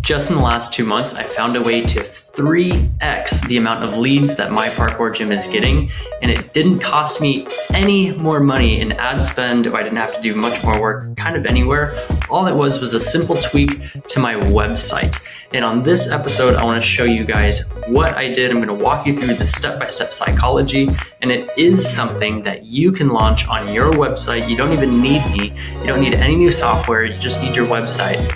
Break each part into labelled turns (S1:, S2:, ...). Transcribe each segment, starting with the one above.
S1: Just in the last 2 months, I found a way to 3x the amount of leads that my parkour gym is getting, and it didn't cost me any more money in ad spend. I didn't have to do much more work kind of anywhere. All it was a simple tweak to my website. And on this episode, I want to show you guys what I did. I'm going to walk you through the step-by-step psychology, and it is something that you can launch on your website. You don't even need me. You don't need any new software. You just need your website.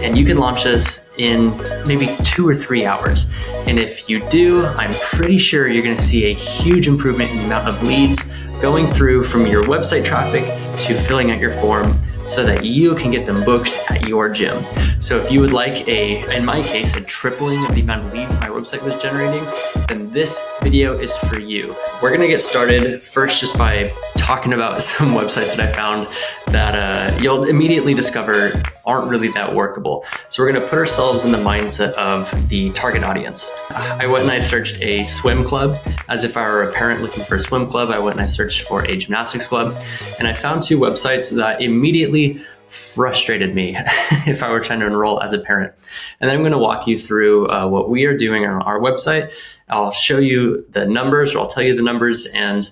S1: And you can launch this in maybe 2 or 3 hours. And if you do, I'm pretty sure you're going to see a huge improvement in the amount of leads going through from your website traffic to filling out your form so that you can get them booked at your gym. So if you would like in my case, a tripling of the amount of leads my website was generating, then this video is for you. We're gonna get started first just by talking about some websites that I found that you'll immediately discover aren't really that workable. So we're gonna put ourselves in the mindset of the target audience. I went and I searched a swim club as if I were a parent looking for a swim club. I went and I searched for a gymnastics club, and I found 2 websites that immediately frustrated me if I were trying to enroll as a parent. And then I'm going to walk you through what we are doing on our website. I'll show you the numbers, or I'll tell you the numbers, and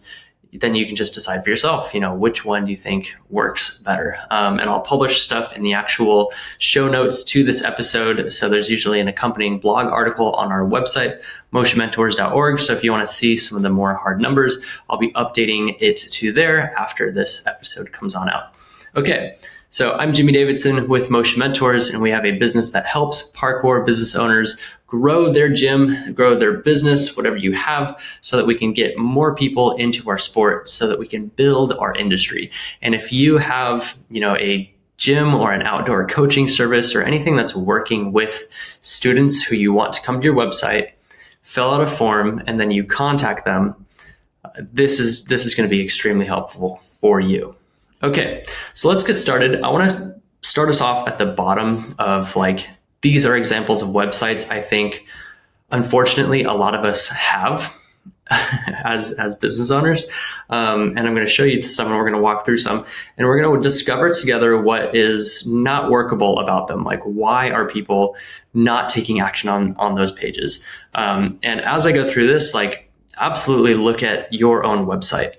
S1: then you can just decide for yourself, which one do you think works better. And I'll publish stuff in the actual show notes to this episode. So there's usually an accompanying blog article on our website, motionmentors.org. So if you want to see some of the more hard numbers, I'll be updating it to there after this episode comes on out. Okay, so I'm Jimmy Davidson with Motion Mentors, and we have a business that helps parkour business owners grow their gym, grow their business, whatever you have, so that we can get more people into our sport, so that we can build our industry. And if you have, a gym or an outdoor coaching service or anything that's working with students who you want to come to your website, fill out a form, and then you contact them, this is going to be extremely helpful for you. Okay, so let's get started. I want to start us off at the bottom of these are examples of websites I think, unfortunately, a lot of us have as business owners. And I'm going to show you some, and we're going to walk through some, and we're going to discover together what is not workable about them. Why are people not taking action on those pages? And as I go through this, absolutely look at your own website.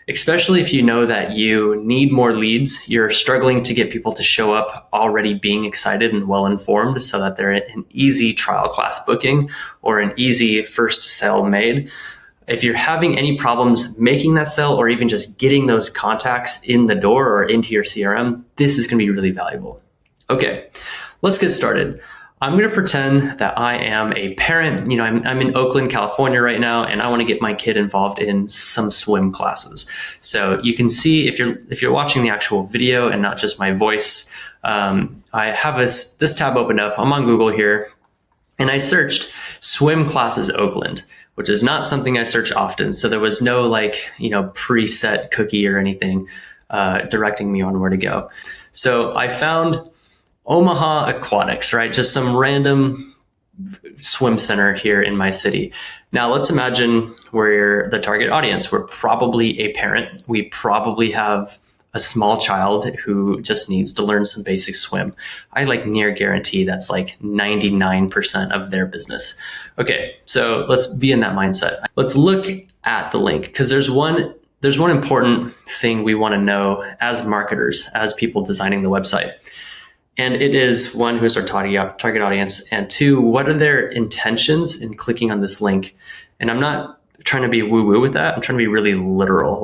S1: Especially if you know that you need more leads, you're struggling to get people to show up already being excited and well-informed so that they're an easy trial class booking or an easy first sale made. If you're having any problems making that sale or even just getting those contacts in the door or into your CRM, this is going to be really valuable. Okay, let's get started. I'm going to pretend that I am a parent. I'm in Oakland, California right now, and I want to get my kid involved in some swim classes. So you can see if you're watching the actual video and not just my voice, I have this tab opened up. I'm on Google here, and I searched swim classes Oakland, which is not something I search often. So there was no preset cookie or anything directing me on where to go. So I found Omaha Aquatics, right? Just some random swim center here in my city. Now let's imagine we're the target audience. We're probably a parent. We probably have a small child who just needs to learn some basic swim. I near guarantee that's 99% of their business. Okay, so let's be in that mindset. Let's look at the link, because there's one important thing we want to know as marketers, as people designing the website. And it is, 1, who's our target audience, and 2, what are their intentions in clicking on this link? And I'm not trying to be woo-woo with that. I'm trying to be really literal.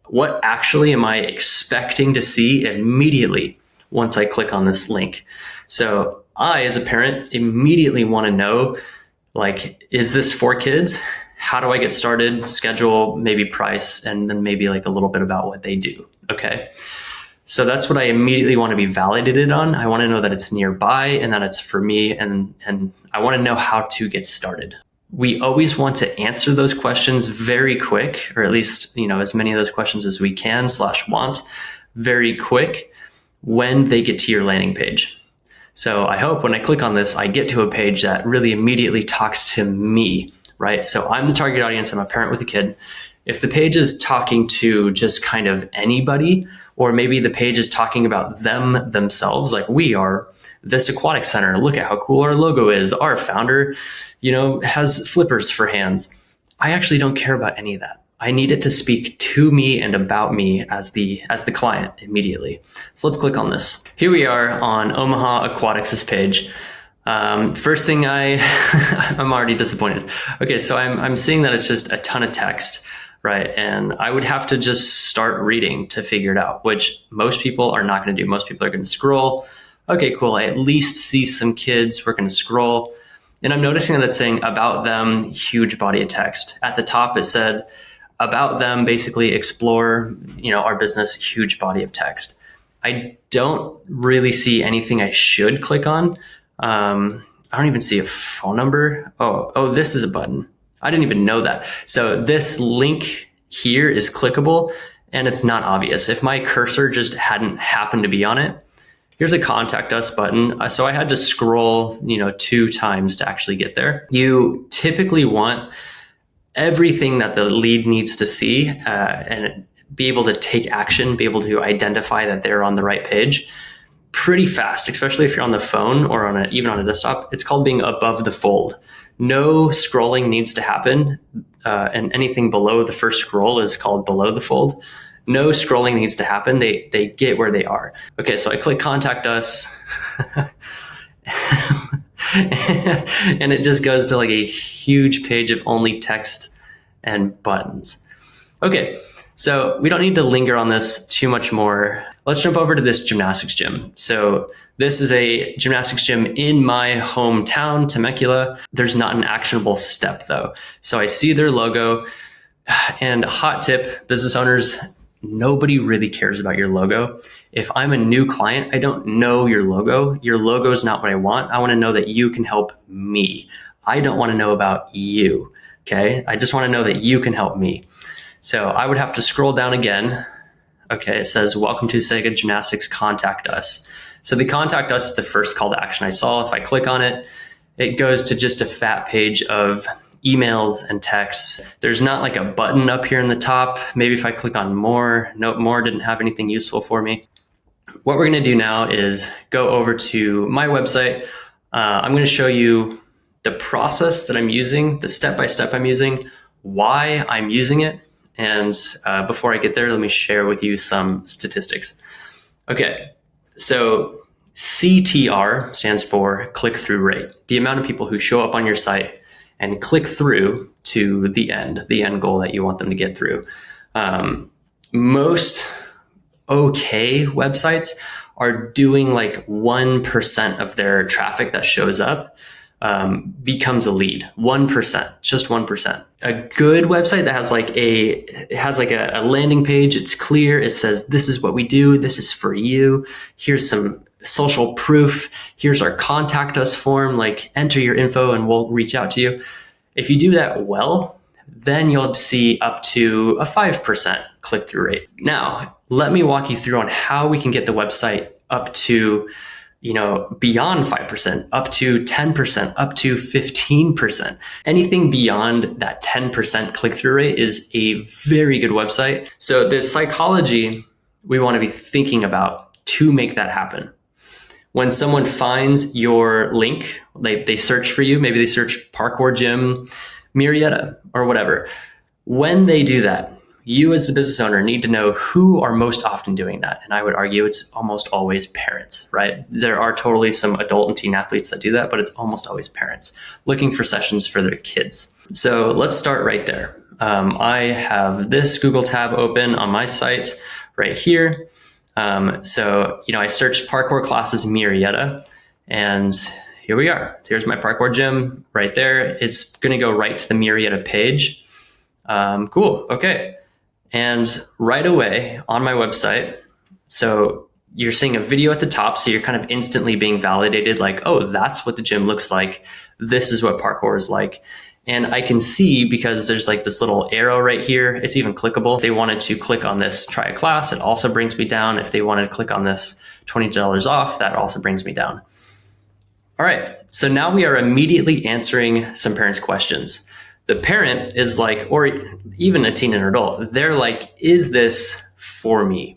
S1: What actually am I expecting to see immediately once I click on this link? So I, as a parent, immediately want to know, is this for kids? How do I get started? Schedule, maybe price, and then maybe a little bit about what they do. Okay. So that's what I immediately want to be validated on. I want to know that it's nearby and that it's for me, and I want to know how to get started. We always want to answer those questions very quick, or at least, as many of those questions as we can / want very quick when they get to your landing page. So I hope when I click on this, I get to a page that really immediately talks to me, right? So I'm the target audience. I'm a parent with a kid. If the page is talking to just kind of anybody, or maybe the page is talking about them themselves, like we are this aquatic center, look at how cool our logo is, our founder, has flippers for hands. I actually don't care about any of that. I need it to speak to me and about me as the client immediately. So let's click on this. Here we are on Omaha Aquatics' page. First thing I'm already disappointed. Okay, so I'm seeing that it's just a ton of text, right? And I would have to just start reading to figure it out, which most people are not going to do. Most people are going to scroll. Okay, cool. I at least see some kids. We're going to scroll. And I'm noticing that it's saying about them, huge body of text. At the top, it said about them, basically explore, our business, huge body of text. I don't really see anything I should click on. I don't even see a phone number. Oh, this is a button. I didn't even know that. So this link here is clickable and it's not obvious. If my cursor just hadn't happened to be on it, here's a contact us button. So I had to scroll, 2 times to actually get there. You typically want everything that the lead needs to see and be able to take action, be able to identify that they're on the right page pretty fast, especially if you're on the phone or even on a desktop. It's called being above the fold. No scrolling needs to happen, and anything below the first scroll is called below the fold. No scrolling needs to happen. They get where they are. Okay, so I click contact us, and it just goes to like a huge page of only text and buttons. Okay, so we don't need to linger on this too much more. Let's jump over to this gymnastics gym. So this is a gymnastics gym in my hometown, Temecula. There's not an actionable step though. So I see their logo, and hot tip, business owners, nobody really cares about your logo. If I'm a new client, I don't know your logo. Your logo is not what I want. I want to know that you can help me. I don't want to know about you. Okay. I just want to know that you can help me. So I would have to scroll down again. Okay, it says, welcome to Sega Gymnastics, contact us. So the contact us is the first call to action I saw. If I click on it, it goes to just a fat page of emails and texts. There's not like a button up here in the top. Maybe if I click on more, nope, more didn't have anything useful for me. What we're gonna do now is go over to my website. I'm gonna show you the process that I'm using, the step-by-step I'm using, why I'm using it. And before I get there, let me share with you some statistics. Okay, so CTR stands for click-through rate, the amount of people who show up on your site and click through to the end goal that you want them to get through. Most okay websites are doing like 1% of their traffic that shows up becomes a lead. 1%, just 1%. A good website that has a landing page, it's clear, it says this is what we do, this is for you, here's some social proof, here's our contact us form, like enter your info and we'll reach out to you. If you do that well, then you'll see up to a 5% click-through rate. Now, let me walk you through on how we can get the website up to beyond 5%, up to 10%, up to 15%. Anything beyond that 10% click-through rate is a very good website. So the psychology we want to be thinking about to make that happen. When someone finds your link, they search for you, maybe they search parkour gym, Murrieta, or whatever. When they do that, you as the business owner need to know who are most often doing that. And I would argue it's almost always parents, right? There are totally some adult and teen athletes that do that, but it's almost always parents looking for sessions for their kids. So let's start right there. I have this Google tab open on my site right here. So I searched parkour classes Murrieta, and here we are. Here's my parkour gym right there. It's going to go right to the Murrieta page. Cool. Okay. And right away on my website, so you're seeing a video at the top, so you're kind of instantly being validated, like, oh, that's what the gym looks like. This is what parkour is like. And I can see, because there's like this little arrow right here, it's even clickable. If they wanted to click on this, try a class, it also brings me down. If they wanted to click on this $20 off, that also brings me down. All right, so now we are immediately answering some parents' questions. The parent is like, or even a teen and adult, they're like, is this for me?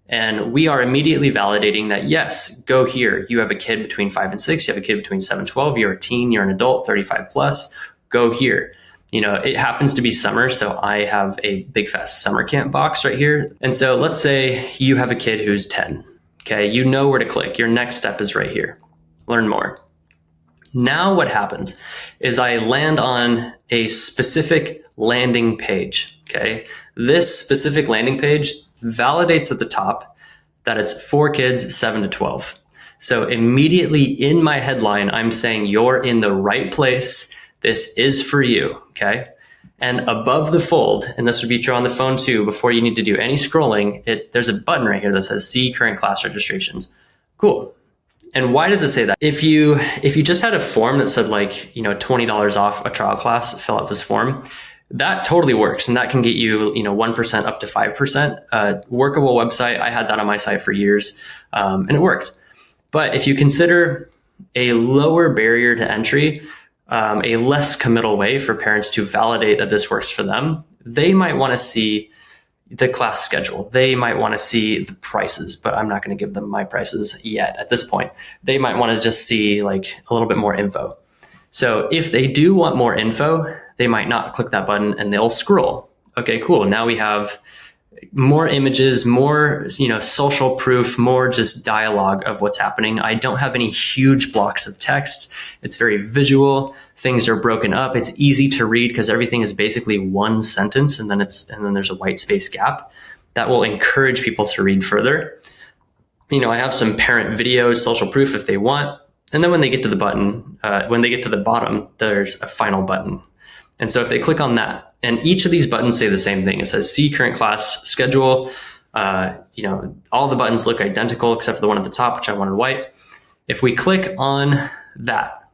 S1: And we are immediately validating that, yes, go here. You have a kid between 5 and 6, you have a kid between 7 and 12, you're a teen, you're an adult, 35 plus, go here. You know, it happens to be summer, so I have a big fat summer camp box right here. And so let's say you have a kid who's 10, okay? You know where to click. Your next step is right here. Learn more. Now what happens is I land on a specific landing page, okay? This specific landing page validates at the top that it's for kids 7 to 12. So immediately in my headline, I'm saying you're in the right place. This is for you, okay? And above the fold, and this would be true on the phone too, before you need to do any scrolling, there's a button right here that says see current class registrations. Cool. And why does it say that? If you just had a form that said like, you know, $20 off a trial class, fill out this form, that totally works. And that can get you, you know, 1% up to 5%. Workable website. I had that on my site for years, and it worked. But if you consider a lower barrier to entry, a less committal way for parents to validate that this works for them, they might want to see the class schedule. They might want to see the prices, but I'm not going to give them my prices yet at this point. They might want to just see like a little bit more info. So if they do want more info, they might not click that button and they'll scroll. Okay, cool. Now we have more images, more, you know, social proof, more just dialogue of what's happening. I don't have any huge blocks of text. It's very visual. Things are broken up. It's easy to read because everything is basically one sentence, and then there's a white space gap that will encourage people to read further. You know, I have some parent videos, social proof if they want. And then when they get to the button, when they get to the bottom, there's a final button. And so if they click on that, and each of these buttons say the same thing, it says see current class schedule. You know, all the buttons look identical except for the one at the top, which I wanted white. If we click on that,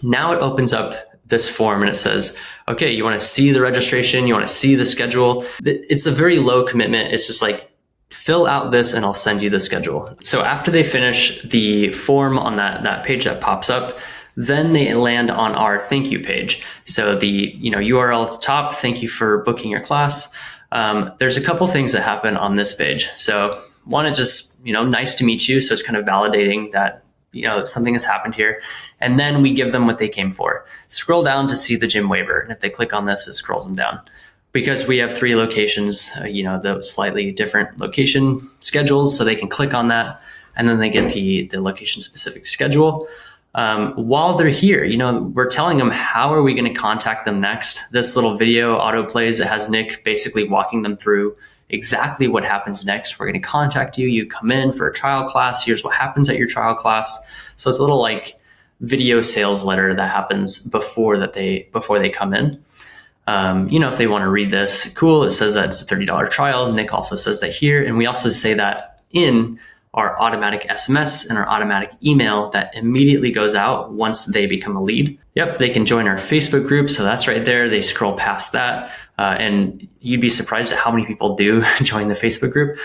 S1: now it opens up this form and it says, okay, you want to see the registration, you want to see the schedule. It's a very low commitment. It's just like, fill out this and I'll send you the schedule. So after they finish the form on that page that pops up, then they land on our thank you page. So the URL at the top, thank you for booking your class. There's a couple things that happen on this page. So one is just, nice to meet you. So it's kind of validating that, something has happened here. And then we give them what they came for. Scroll down to see the gym waiver. And if they click on this, it scrolls them down. Because we have 3 locations, the slightly different location schedules. So they can click on that and then they get the location specific schedule. While they're here, we're telling them how are we going to contact them next. This little video auto plays. It has Nick basically walking them through exactly what happens next. We're going to contact you. You come in for a trial class. Here's what happens at your trial class. So it's a little like video sales letter that happens before they come in. If they want to read this, cool. It says that it's a $30 trial. Nick also says that here. And we also say that in our automatic SMS and our automatic email that immediately goes out once they become a lead. Yep, they can join our Facebook group. So that's right there. They scroll past that. And you'd be surprised at how many people do join the Facebook group.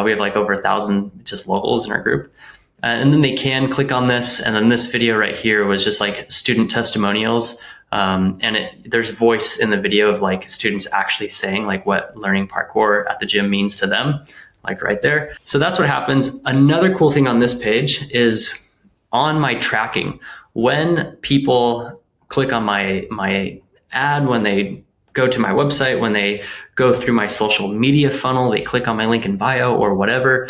S1: We have like over 1,000 just locals in our group. And then they can click on this. And then this video right here was just like student testimonials. And there's voice in the video of like students actually saying like what learning parkour at the gym means to them. Like right there. So that's what happens. Another cool thing on this page is on my tracking. When people click on my ad, when they go to my website, when they go through my social media funnel, they click on my link in bio or whatever.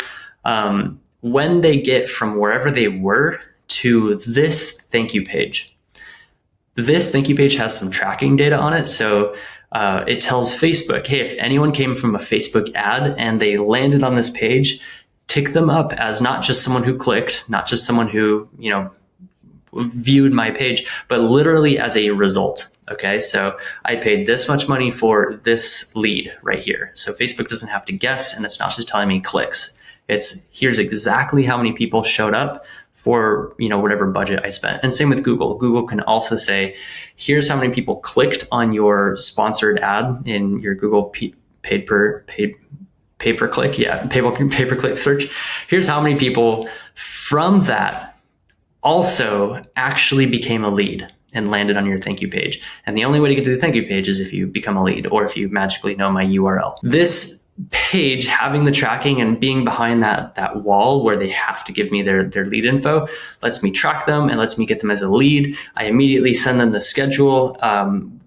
S1: When they get from wherever they were to this thank you page, this thank you page has some tracking data on it. So it tells Facebook, hey, if anyone came from a Facebook ad and they landed on this page, tick them up as not just someone who clicked, not just someone who, viewed my page, but literally as a result. Okay, so I paid this much money for this lead right here. So Facebook doesn't have to guess, and it's not just telling me clicks. It's here's exactly how many people showed up for whatever budget I spent. And same with Google. Google can also say, here's how many people clicked on your sponsored ad in your Google pay-per-click search. Here's how many people from that also actually became a lead. and landed on your thank you page. And the only way to get to the thank you page is if you become a lead or if you magically know my URL. This page, having the tracking and being behind that wall where they have to give me their lead info, lets me track them and lets me get them as a lead. I immediately send them the schedule.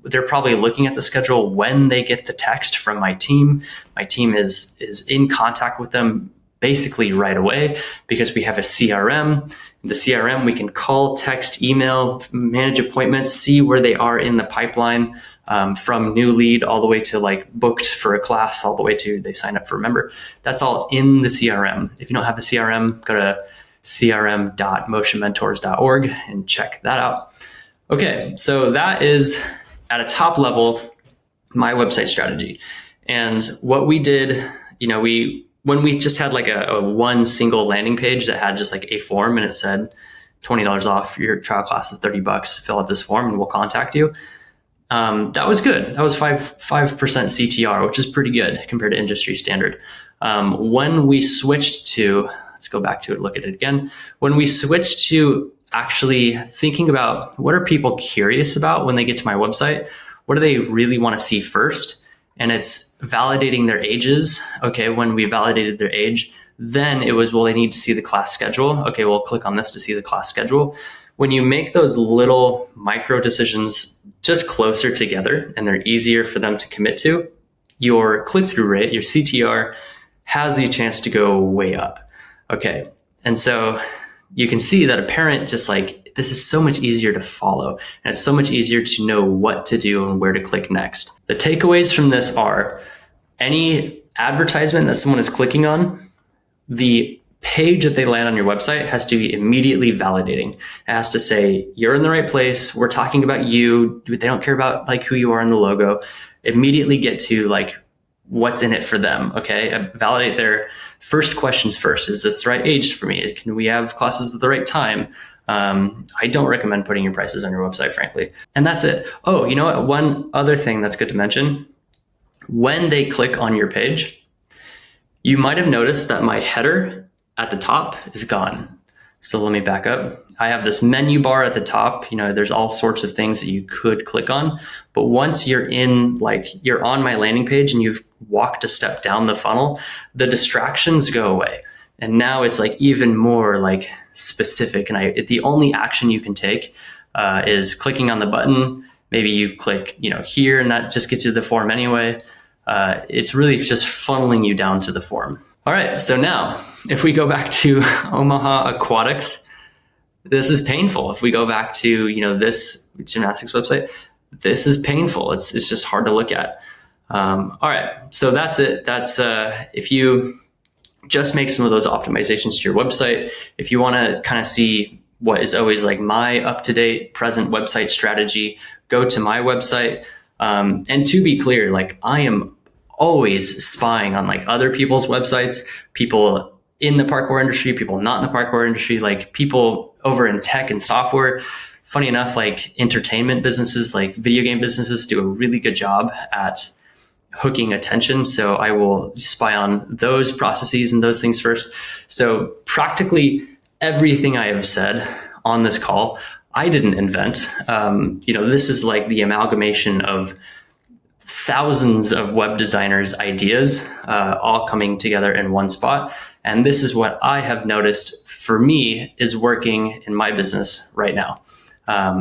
S1: They're probably looking at the schedule when they get the text from my team. My team is in contact with them basically right away because we have a CRM. In the CRM, we can call, text, email, manage appointments, see where they are in the pipeline, from new lead all the way to like booked for a class, all the way to they sign up for a member. That's all in the CRM. If you don't have a CRM, go to crm.motionmentors.org and check that out. Okay, so that is at a top level my website strategy. And what we did, when we just had like a one single landing page that had just like a form and it said $20 off, your trial class is $30, fill out this form and we'll contact you. That was good. That was 5% CTR, which is pretty good compared to industry standard. When we switched to, let's go back to it, look at it again. When we switched to actually thinking about what are people curious about when they get to my website, what do they really want to see first? And it's validating their ages. Okay, when we validated their age, then it was, well, they need to see the class schedule. Okay, we'll click on this to see the class schedule. When you make those little micro decisions just closer together and they're easier for them to commit to, your click-through rate, your CTR, has the chance to go way up. Okay, and so you can see that a parent just like, this is so much easier to follow and it's so much easier to know what to do and where to click next. The takeaways from this are any advertisement that someone is clicking on, the page that they land on your website has to be immediately validating. It has to say, you're in the right place. We're talking about you. They don't care about like who you are in the logo. Immediately get to like what's in it for them. Okay. Validate their first questions first. Is this the right age for me? Can we have classes at the right time? I don't recommend putting your prices on your website, frankly. And that's it. Oh, you know what? One other thing that's good to mention, when they click on your page, you might have noticed that my header at the top is gone. So let me back up. I have this menu bar at the top. There's all sorts of things that you could click on. But once you're you're on my landing page and you've walked a step down the funnel, the distractions go away. And now it's like even more like specific. And the only action you can take is clicking on the button. Maybe you click, here, and that just gets you to the form anyway. It's really just funneling you down to the form. All right, so now if we go back to Omaha Aquatics, this is painful. If we go back to this gymnastics website, this is painful. It's just hard to look at. All right, so that's it. That's if you just make some of those optimizations to your website. If you want to kind of see what is always like my up-to-date present website strategy, go to my website. And to be clear, like I am always spying on like other people's websites, people in the parkour industry, people not in the parkour industry, like people over in tech and software. Funny enough, like entertainment businesses, like video game businesses do a really good job at hooking attention. So I will spy on those processes and those things first. So practically everything I have said on this call, I didn't invent. This is like the amalgamation of thousands of web designers' ideas all coming together in one spot. And this is what I have noticed for me is working in my business right now.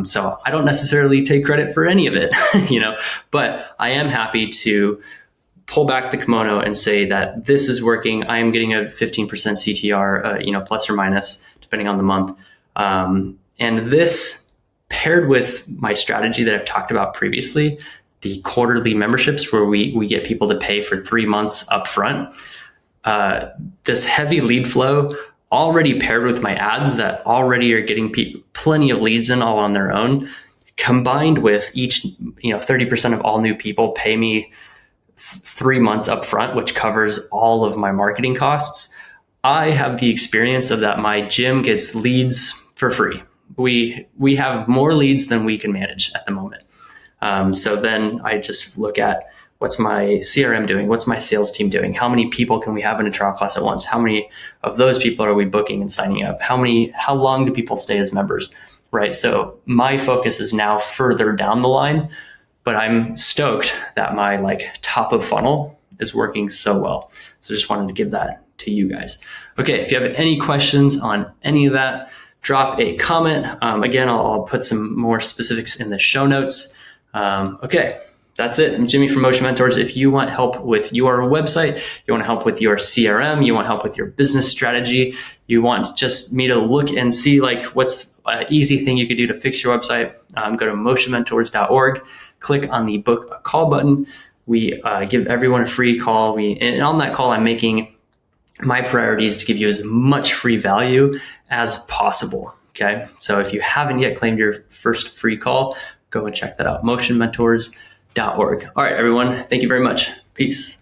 S1: So I don't necessarily take credit for any of it, but I am happy to pull back the kimono and say that this is working. I am getting a 15% CTR, plus or minus, depending on the month. And this paired with my strategy that I've talked about previously, the quarterly memberships where we get people to pay for 3 months up front. This heavy lead flow already paired with my ads that already are getting plenty of leads in all on their own, combined with each, 30% of all new people pay me 3 months up front, which covers all of my marketing costs. I have the experience of that my gym gets leads for free. We have more leads than we can manage at the moment. So then I just look at what's my CRM doing? What's my sales team doing? How many people can we have in a trial class at once? How many of those people are we booking and signing up? How long do people stay as members? right? So my focus is now further down the line, but I'm stoked that my like top of funnel is working so well. So just wanted to give that to you guys. Okay, if you have any questions on any of that, drop a comment. Again, I'll put some more specifics in the show notes. Okay, that's it. I'm Jimmy from Motion Mentors. If you want help with your website, you want help with your CRM, you want help with your business strategy, you want just me to look and see like what's an easy thing you could do to fix your website, go to motionmentors.org, click on the book a call button. We give everyone a free call. And on that call, I'm making my priority is to give you as much free value as possible. Okay. So if you haven't yet claimed your first free call, go and check that out. motionmentors.org. All right, everyone. Thank you very much. Peace.